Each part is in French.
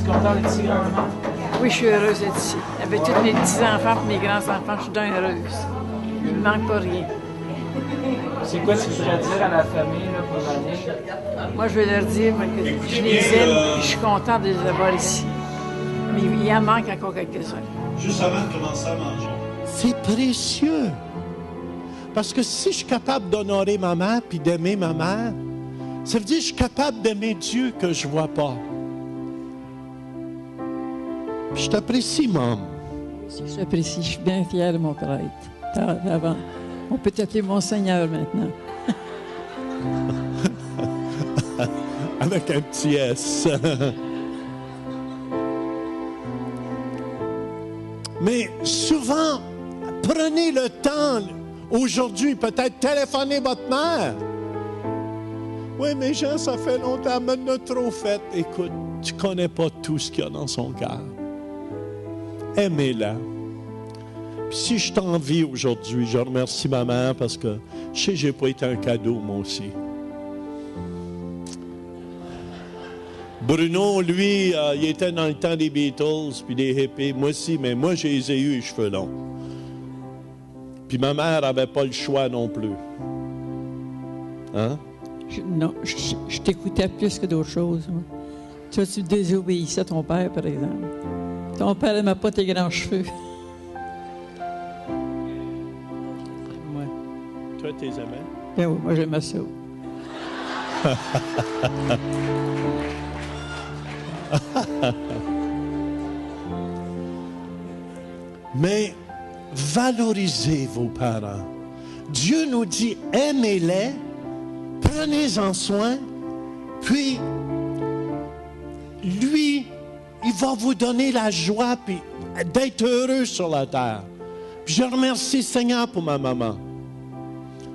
content d'être ici, grand-maman? Oui, je suis heureuse d'être ici. Avec tous mes petits-enfants et mes grands-enfants, je suis donc heureuse. Il ne me manque pas rien. C'est quoi tu voudrais dire à la famille là, pour l'année? Moi, je veux leur dire que je les aime et je suis contente de les avoir ici. Mais il en manque encore quelques-uns. Juste avant de commencer à manger. C'est précieux. Parce que si je suis capable d'honorer ma mère puis d'aimer ma mère, ça veut dire que je suis capable d'aimer Dieu que je ne vois pas. Puis je t'apprécie, maman. Je t'apprécie. Je suis bien fière de mon prêtre. Avant. On peut t'appeler Monseigneur maintenant. Avec un petit S. Mais souvent, prenez le temps, aujourd'hui, peut-être téléphoner votre mère. Oui, mais Jean, ça fait longtemps, mais on a trop fait. Écoute, tu ne connais pas tout ce qu'il y a dans son cœur. Aimez-la. Puis si je t'envie aujourd'hui, je remercie ma mère parce que je sais que je n'ai pas été un cadeau, moi aussi. Bruno, lui, il était dans le temps des Beatles puis des hippies. Moi aussi, mais moi, j'ai eu les cheveux longs. Puis ma mère n'avait pas le choix non plus. Hein? Je t'écoutais plus que d'autres choses. Moi. Tu désobéissais à ton père, par exemple. Ton père n'aimait pas tes grands cheveux. Ouais. Toi, t'es aimé? Ben oui, moi, j'aimais ça. Mais valorisez vos parents. Dieu nous dit, aimez-les, prenez-en soin, puis lui, il va vous donner la joie puis d'être heureux sur la terre. Puis je remercie le Seigneur pour ma maman.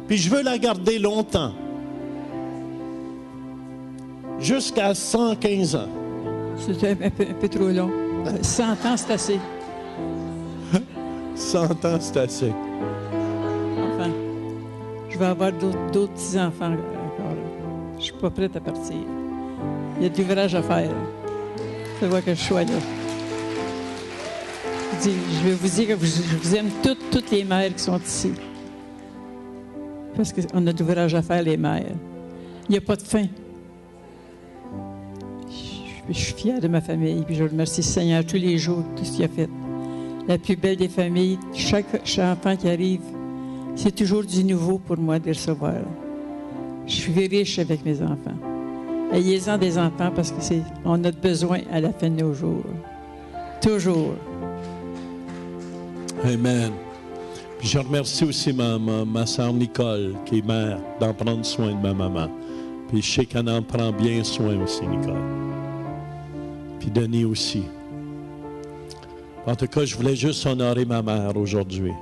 Puis je veux la garder longtemps. Jusqu'à 115 ans. C'était un peu trop long. 100 ans, c'est assez. 100 ans, c'est assez. Enfin, je vais avoir d'autres petits-enfants encore. Je ne suis pas prête à partir. Il y a de l'ouvrage à faire. Je vois que je sois là. Je vais vous dire que je vous aime toutes les mères qui sont ici. Parce qu'on a de l'ouvrage à faire, les mères. Il n'y a pas de fin. Je suis fière de ma famille, puis je remercie le Seigneur tous les jours, tout ce qu'il a fait. La plus belle des familles, chaque enfant qui arrive, c'est toujours du nouveau pour moi de recevoir. Je suis riche avec mes enfants. Ayez-en des enfants parce qu'on a besoin à la fin de nos jours. Toujours. Amen. Puis je remercie aussi ma soeur Nicole, qui est mère, d'en prendre soin de ma maman. Puis je sais qu'elle en prend bien soin aussi, Nicole. Puis Denis aussi. En tout cas, je voulais juste honorer ma mère aujourd'hui.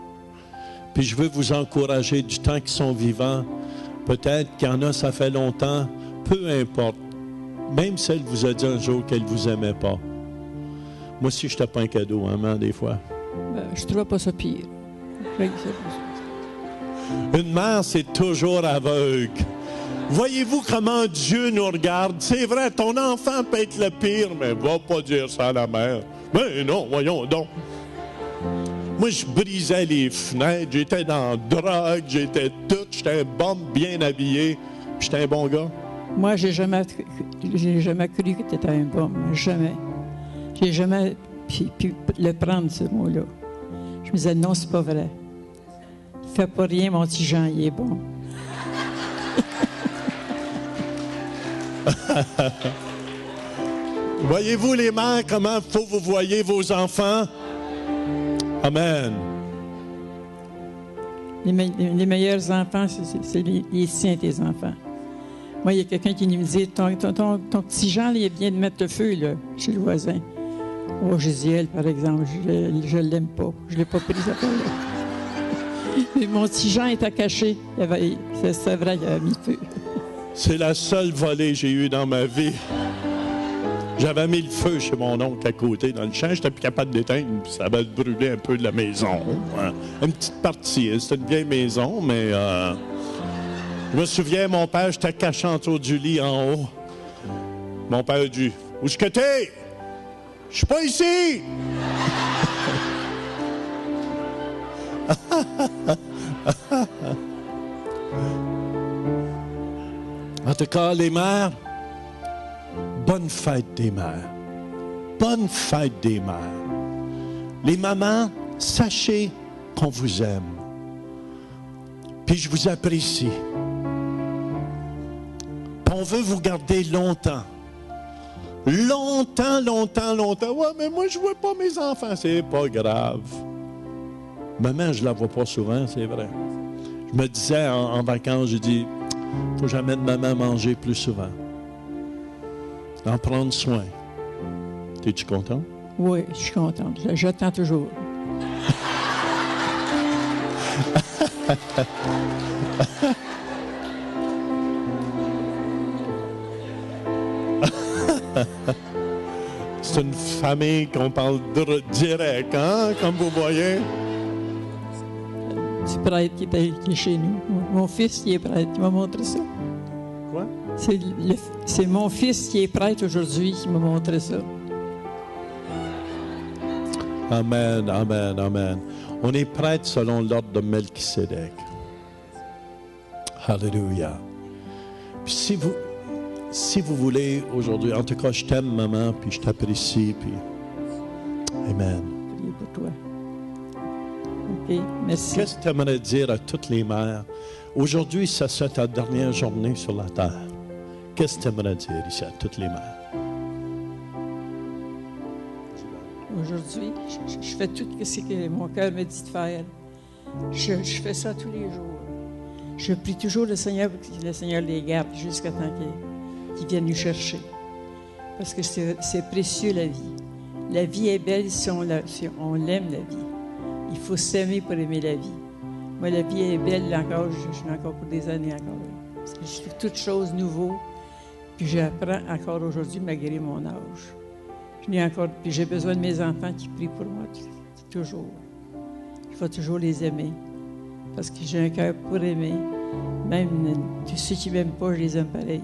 Puis je veux vous encourager du temps qu'ils sont vivants. Peut-être qu'il y en a, ça fait longtemps. Peu importe. Même si elle vous a dit un jour qu'elle ne vous aimait pas. Moi aussi, je n'étais pas un cadeau, hein, mais des fois. Je ne trouve pas ça pire. Une mère, c'est toujours aveugle. Voyez-vous comment Dieu nous regarde? C'est vrai, ton enfant peut être le pire, mais va pas dire ça à la mère. Mais non, voyons donc. Moi, je brisais les fenêtres, j'étais dans la drogue, j'étais un bum bien habillé. J'étais un bon gars. Moi, j'ai jamais cru que tu étais un bum. Jamais. J'ai jamais pu le prendre, ce mot-là. Je me disais, non, c'est pas vrai. Fais pas rien, mon petit Jean, il est bon. Voyez-vous, les mères, comment faut vous voyez vos enfants? Amen. Les meilleurs enfants, c'est les siens, tes enfants. Moi, il y a quelqu'un qui me dit, ton petit Jean, là, il vient de mettre le feu là, chez le voisin. Oh, Gésiel, par exemple, je ne l'aime pas. Je ne l'ai pas pris, ça là. Mon petit Jean était caché. C'est vrai qu'il avait mis le feu. C'est la seule volée que j'ai eue dans ma vie. J'avais mis le feu chez mon oncle à côté dans le champ. Je n'étais plus capable d'éteindre, puis ça avait brûlé un peu de la maison. Une petite partie. C'était une vieille maison, mais je me souviens, mon père, j'étais caché en dessous du lit en haut. Mon père a dit, « Où est-ce que t'es? » Je suis pas ici! En tout cas, les mères, bonne fête des mères. Bonne fête des mères. Les mamans, sachez qu'on vous aime. Puis je vous apprécie. Puis on veut vous garder longtemps. Longtemps, longtemps, longtemps. Ouais, mais moi, je ne vois pas mes enfants. C'est pas grave. Maman, je ne la vois pas souvent, c'est vrai. Je me disais en vacances, j'ai dit, il ne faut jamais de maman manger plus souvent. En prendre soin. Es-tu content? Oui, je suis contente. J'attends toujours. C'est une famille qu'on parle direct, hein, comme vous voyez. C'est prêtre qui est chez nous. Mon fils qui est prêtre, il m'a montré ça. Quoi? C'est mon fils qui est prêtre aujourd'hui qui m'a montré ça. Amen, amen, amen. On est prêtre selon l'ordre de Melchisédek. Alléluia. Puis si vous voulez aujourd'hui, en tout cas, je t'aime, maman, puis je t'apprécie, puis amen. Priez pour toi. OK, merci. Qu'est-ce que tu aimerais dire à toutes les mères? Aujourd'hui, ça c'est ta dernière journée sur la terre. Qu'est-ce que tu aimerais dire ici à toutes les mères? Aujourd'hui, je fais tout ce que mon cœur me dit de faire. Je fais ça tous les jours. Je prie toujours le Seigneur pour que le Seigneur les garde jusqu'à temps qu'il vienne nous chercher. Parce que c'est précieux la vie. La vie est belle si on l'aime, la vie. Il faut s'aimer pour aimer la vie. Moi, la vie est belle encore, je l'ai encore pour des années encore. Parce que je trouve toutes choses nouvelles. Puis j'apprends encore aujourd'hui malgré mon âge. Puis j'ai besoin de mes enfants qui prient pour moi toujours. Il faut toujours les aimer. Parce que j'ai un cœur pour aimer. Même tous ceux qui ne m'aiment pas, je les aime pareil.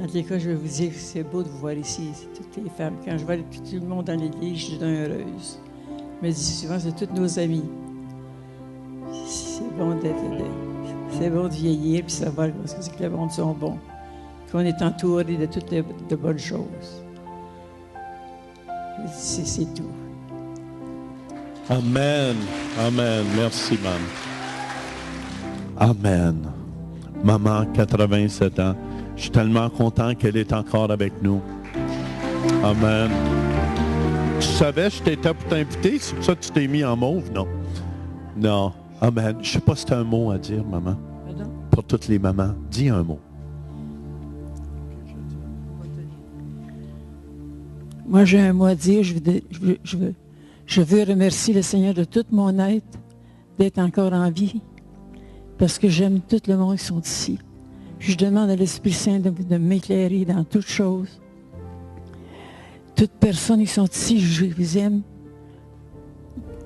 En tous les cas, je vais vous dire que c'est beau de vous voir ici, c'est toutes les femmes. Quand je vois tout le monde dans l'église, je suis heureuse. Je me dis souvent, c'est tous nos amis. C'est bon de vieillir et savoir que les mondes sont bons. Qu'on est entouré de toutes de bonnes choses. C'est tout. Amen. Amen. Merci, maman. Amen. Maman, 87 ans. Je suis tellement content qu'elle est encore avec nous. Amen. Tu savais, je t'étais pour t'inviter. C'est pour ça que tu t'es mis en mauve, non? Non. Amen. Je ne sais pas si tu as un mot à dire, maman. Pardon? Pour toutes les mamans. Dis un mot. Moi, j'ai un mot à dire. Je veux remercier le Seigneur de toute mon être, d'être encore en vie, parce que j'aime tout le monde qui sont ici. Je demande à l'Esprit Saint de m'éclairer dans toutes choses. Toutes personnes qui sont ici, je les aime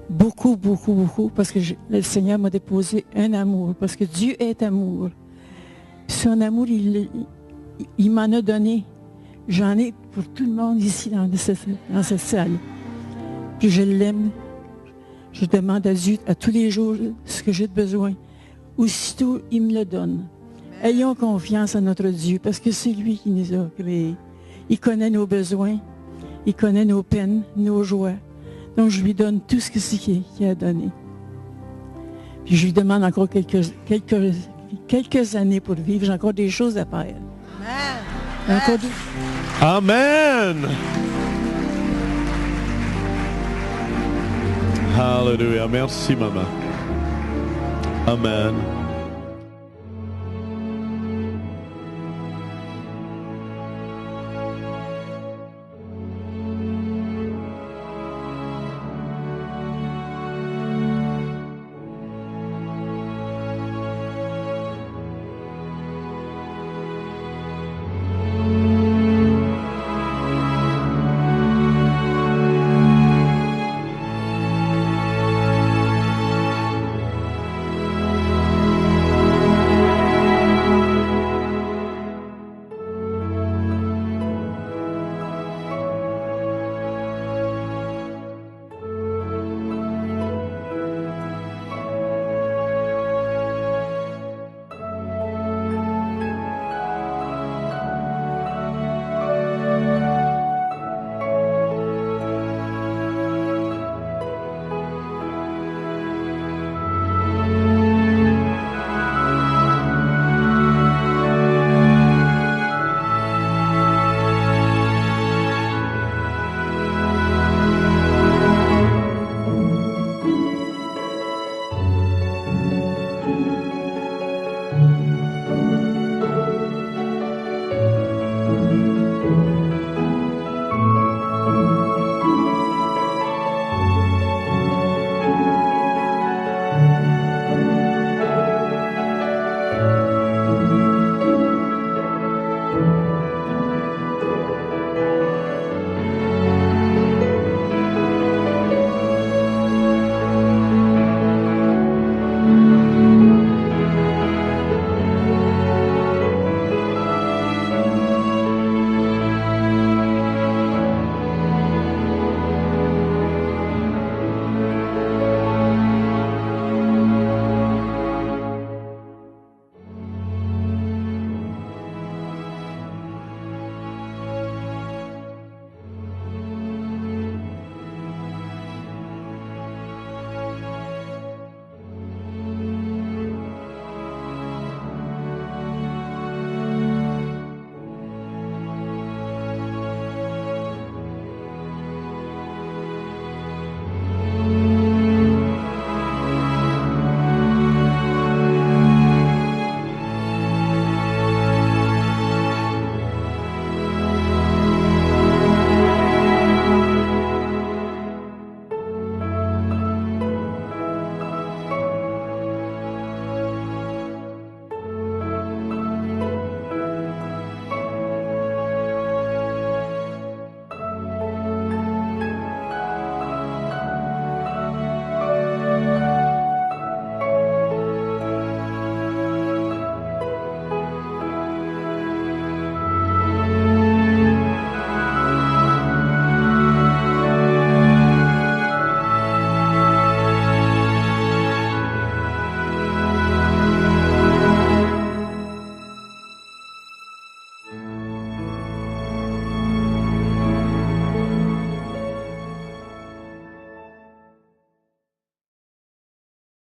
beaucoup, beaucoup, beaucoup, parce que le Seigneur m'a déposé un amour, parce que Dieu est amour. Son amour, il m'en a donné. J'en ai pour tout le monde ici dans cette salle. Puis je l'aime. Je demande à Dieu à tous les jours ce que j'ai besoin. Aussitôt, il me le donne. Ayons confiance en notre Dieu, parce que c'est lui qui nous a créés. Il connaît nos besoins, il connaît nos peines, nos joies. Donc, je lui donne tout ce qu'il a donné. Puis je lui demande encore quelques années pour vivre. J'ai encore des choses à faire. Amen. Amen. Hallelujah. Merci, maman. Amen.